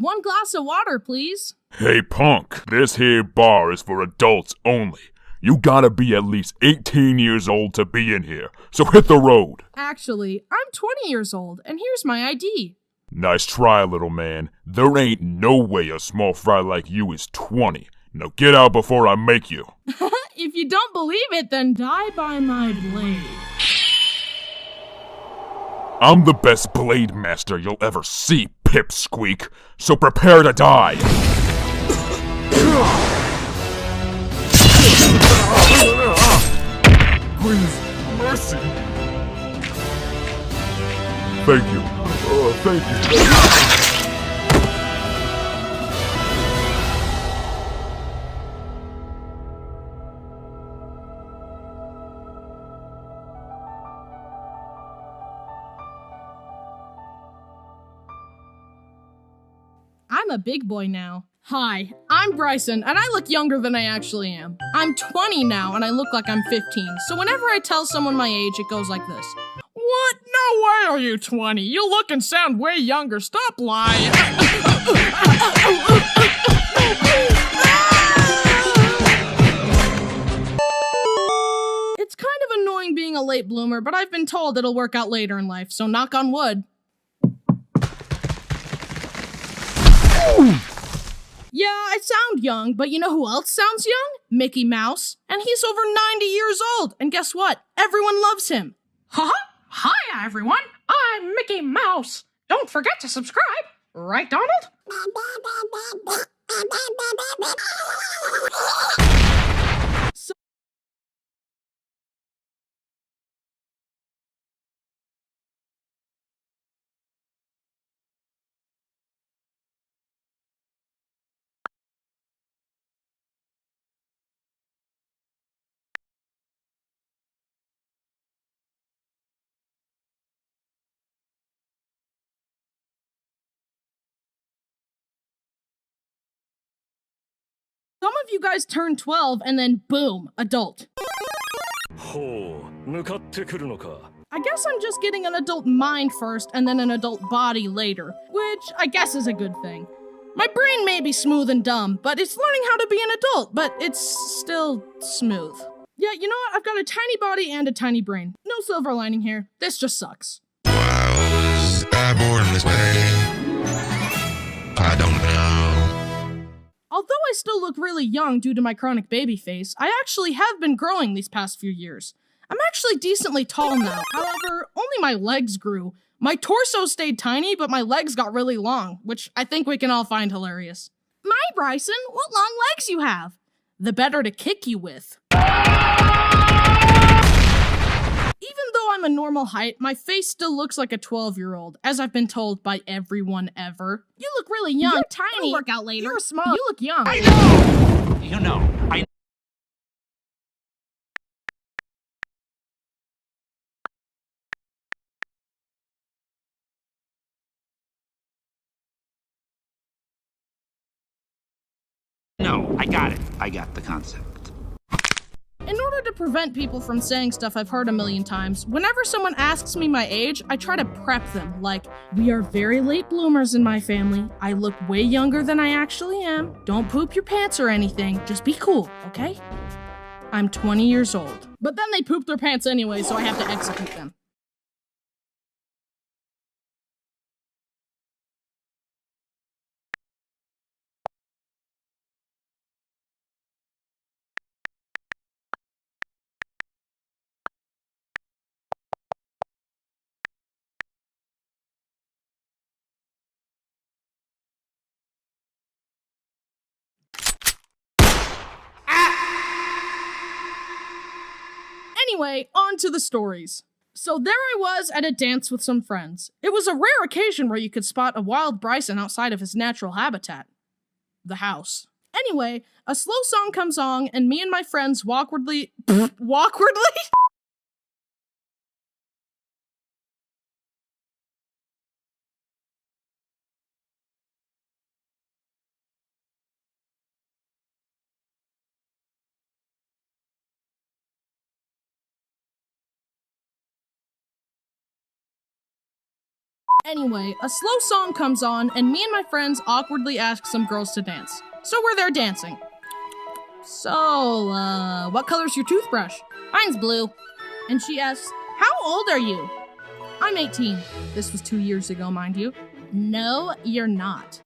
1 glass of water, please. Hey punk, this here bar is for adults only. You gotta be at least 18 years old to be in here, so hit the road. Actually, I'm 20 years old, and here's my ID. Nice try, little man. There ain't no way a small fry like you is 20. Now get out before I make you. If you don't believe it, then die by my blade. I'm the best blade master you'll ever see, pipsqueak, so prepare to die. Please, mercy. Thank you. Thank you. I'm a big boy now. Hi, I'm Bryson, and I look younger than I actually am. I'm 20 now, and I look like I'm 15, so whenever I tell someone my age, it goes like this. What? No way are you 20. You look and sound way younger. Stop lying. It's kind of annoying being a late bloomer, but I've been told it'll work out later in life, so knock on wood. Yeah, I sound young, but you know who else sounds young? Mickey Mouse. And he's over 90 years old, and guess what? Everyone loves him. Huh? Hi, everyone. I'm Mickey Mouse. Don't forget to subscribe. Right, Donald? Some of you guys turn 12 and then boom, adult. ほう、向かってくるのか。 I guess I'm just getting an adult mind first and then an adult body later, which I guess is a good thing. My brain may be smooth and dumb, but it's learning how to be an adult, but it's still smooth. Yeah, you know what? I've got a tiny body and a tiny brain. No silver lining here. This just sucks. Was I born this way? I don't know. Although I still look really young due to my chronic baby face, I actually have been growing these past few years. I'm actually decently tall now. However, only my legs grew. My torso stayed tiny, but my legs got really long, which I think we can all find hilarious. My Bryson, what long legs you have? The better to kick you with. Even though I'm a normal height, my face still looks like a 12-year-old, as I've been told by everyone ever. You look really young. You're tiny. It'll work out later. You're small. You look young. I know! You know, I... No, I got it. I got the concept. In order to prevent people from saying stuff I've heard a million times, whenever someone asks me my age, I try to prep them, like, we are very late bloomers in my family, I look way younger than I actually am, don't poop your pants or anything, just be cool, okay? I'm 20 years old. But then they poop their pants anyway, so I have to execute them. Anyway, on to the stories. So there I was at a dance with some friends. It was a rare occasion where you could spot a wild Bryson outside of his natural habitat. The house. Anyway, a slow song comes on, and me and my friends awkwardly... Anyway, a slow song comes on, and me and my friends awkwardly ask some girls to dance. So we're there dancing. So, what color's your toothbrush? Mine's blue. And she asks, how old are you? I'm 18. This was 2 years ago, mind you. No, you're not.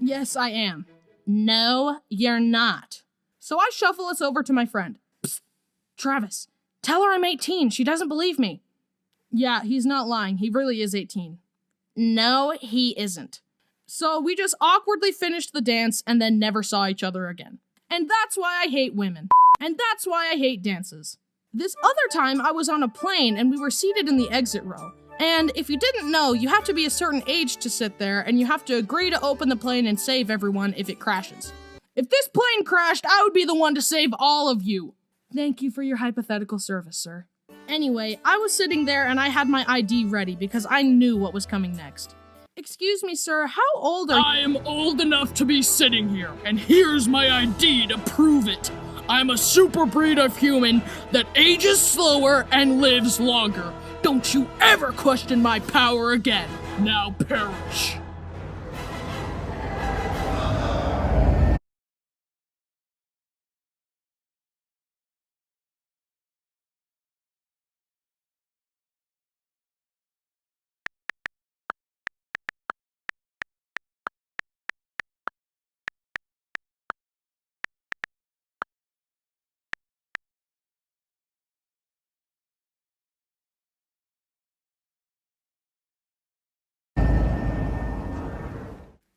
Yes, I am. No, you're not. So I shuffle us over to my friend. Psst, Travis, tell her I'm 18. She doesn't believe me. Yeah, he's not lying. He really is 18. No, he isn't. So we just awkwardly finished the dance and then never saw each other again. And that's why I hate women. And that's why I hate dances. This other time I was on a plane and we were seated in the exit row. And if you didn't know, you have to be a certain age to sit there, and you have to agree to open the plane and save everyone if it crashes. If this plane crashed, I would be the one to save all of you. Thank you for your hypothetical service, sir. Anyway, I was sitting there and I had my ID ready because I knew what was coming next. Excuse me, sir, how old are you? I am old enough to be sitting here, and here's my ID to prove it. I'm a super breed of human that ages slower and lives longer. Don't you ever question my power again. Now perish.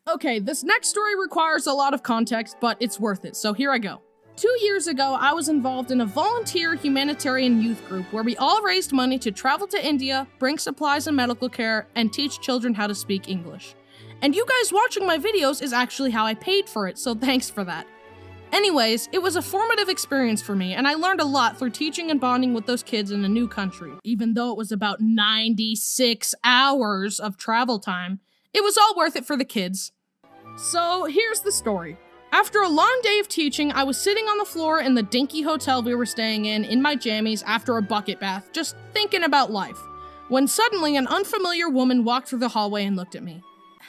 Okay, this next story requires a lot of context, but it's worth it, so here I go. 2 years ago, I was involved in a volunteer humanitarian youth group where we all raised money to travel to India, bring supplies and medical care, and teach children how to speak English. And you guys watching my videos is actually how I paid for it, so thanks for that. Anyways, it was a formative experience for me, and I learned a lot through teaching and bonding with those kids in a new country. Even though it was about 96 hours of travel time, it was all worth it for the kids. So here's the story. After a long day of teaching, I was sitting on the floor in the dinky hotel we were staying in my jammies after a bucket bath, just thinking about life, when suddenly an unfamiliar woman walked through the hallway and looked at me.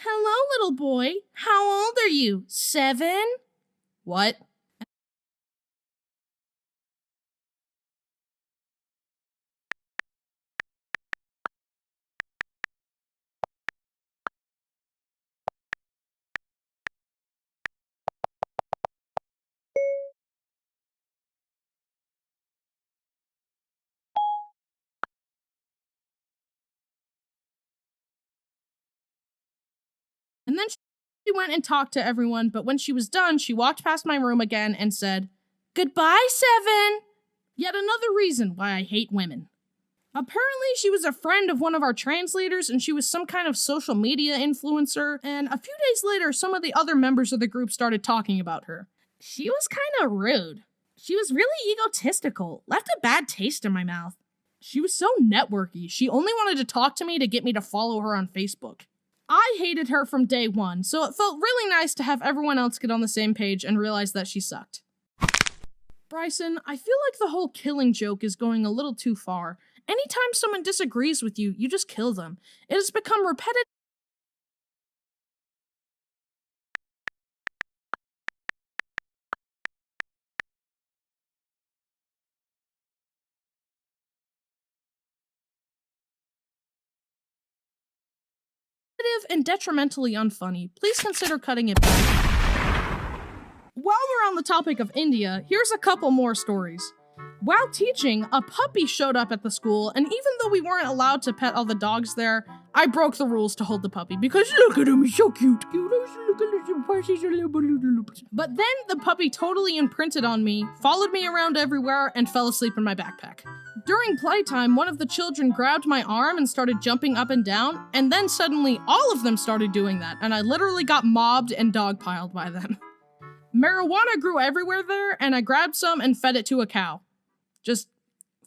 Hello, little boy. How old are you? 7? What? And then she went and talked to everyone, but when she was done, she walked past my room again and said, "Goodbye, 7." Yet another reason why I hate women. Apparently, she was a friend of one of our translators, and she was some kind of social media influencer, and a few days later, some of the other members of the group started talking about her. She was kind of rude. She was really egotistical, left a bad taste in my mouth. She was so networky, she only wanted to talk to me to get me to follow her on Facebook. I hated her from day one, so it felt really nice to have everyone else get on the same page and realize that she sucked. Bryson, I feel like the whole killing joke is going a little too far. Anytime someone disagrees with you, you just kill them. It has become repetitive. And detrimentally unfunny. Please consider cutting it back. While we're on the topic of India, here's a couple more stories. While teaching, a puppy showed up at the school, and even though we weren't allowed to pet all the dogs there, I broke the rules to hold the puppy because look at him, he's so cute. But then the puppy totally imprinted on me, followed me around everywhere, and fell asleep in my backpack. During playtime, one of the children grabbed my arm and started jumping up and down, and then suddenly all of them started doing that, and I literally got mobbed and dogpiled by them. Marijuana grew everywhere there, and I grabbed some and fed it to a cow. Just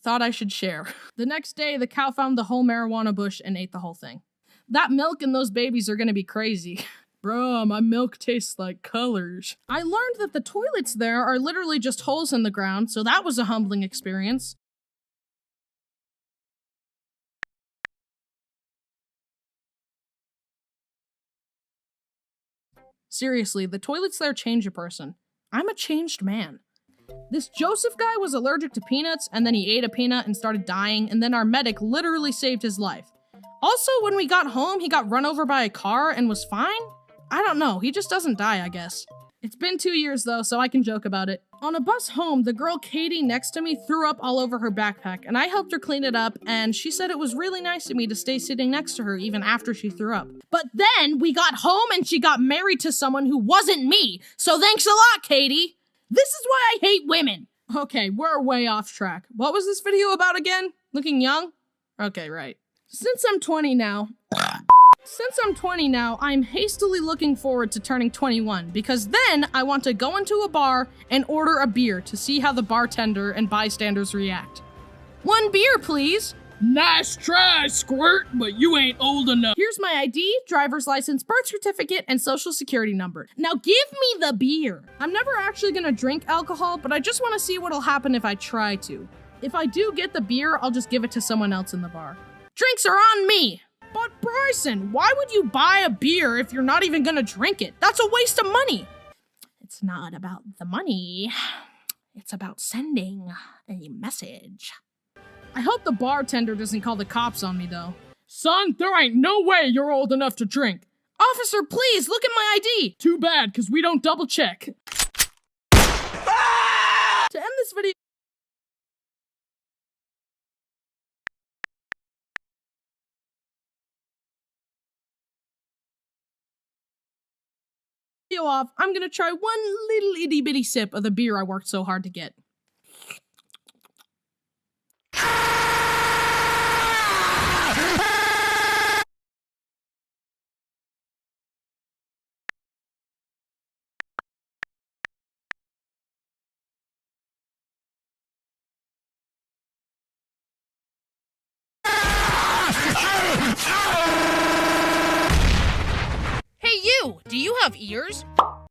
thought I should share. The next day, the cow found the whole marijuana bush and ate the whole thing. That milk and those babies are gonna be crazy. Bruh, my milk tastes like colors. I learned that the toilets there are literally just holes in the ground, so that was a humbling experience. Seriously, the toilets there change a person. I'm a changed man. This Joseph guy was allergic to peanuts, and then he ate a peanut and started dying, and then our medic literally saved his life. Also, when we got home, he got run over by a car and was fine? I don't know, he just doesn't die, I guess. It's been 2 years though, so I can joke about it. On a bus home, the girl Katie next to me threw up all over her backpack, and I helped her clean it up, and she said it was really nice of me to stay sitting next to her even after she threw up. But then we got home and she got married to someone who wasn't me, so thanks a lot, Katie! This is why I hate women! Okay, we're way off track. What was this video about again? Looking young? Okay, right. Since I'm 20 now, I'm hastily looking forward to turning 21 because then I want to go into a bar and order a beer to see how the bartender and bystanders react. 1 beer, please! Nice try, Squirt, but you ain't old enough. Here's my ID, driver's license, birth certificate, and social security number. Now give me the beer! I'm never actually gonna drink alcohol, but I just want to see what'll happen if I try to. If I do get the beer, I'll just give it to someone else in the bar. Drinks are on me! But Bryson, why would you buy a beer if you're not even gonna drink it? That's a waste of money! It's not about the money. It's about sending a message. I hope the bartender doesn't call the cops on me, though. Son, there ain't no way you're old enough to drink. Officer, please, look at my ID! Too bad, because we don't double check. To end this video off, I'm gonna try one little itty bitty sip of the beer I worked so hard to get. Hey you! Do you have ears?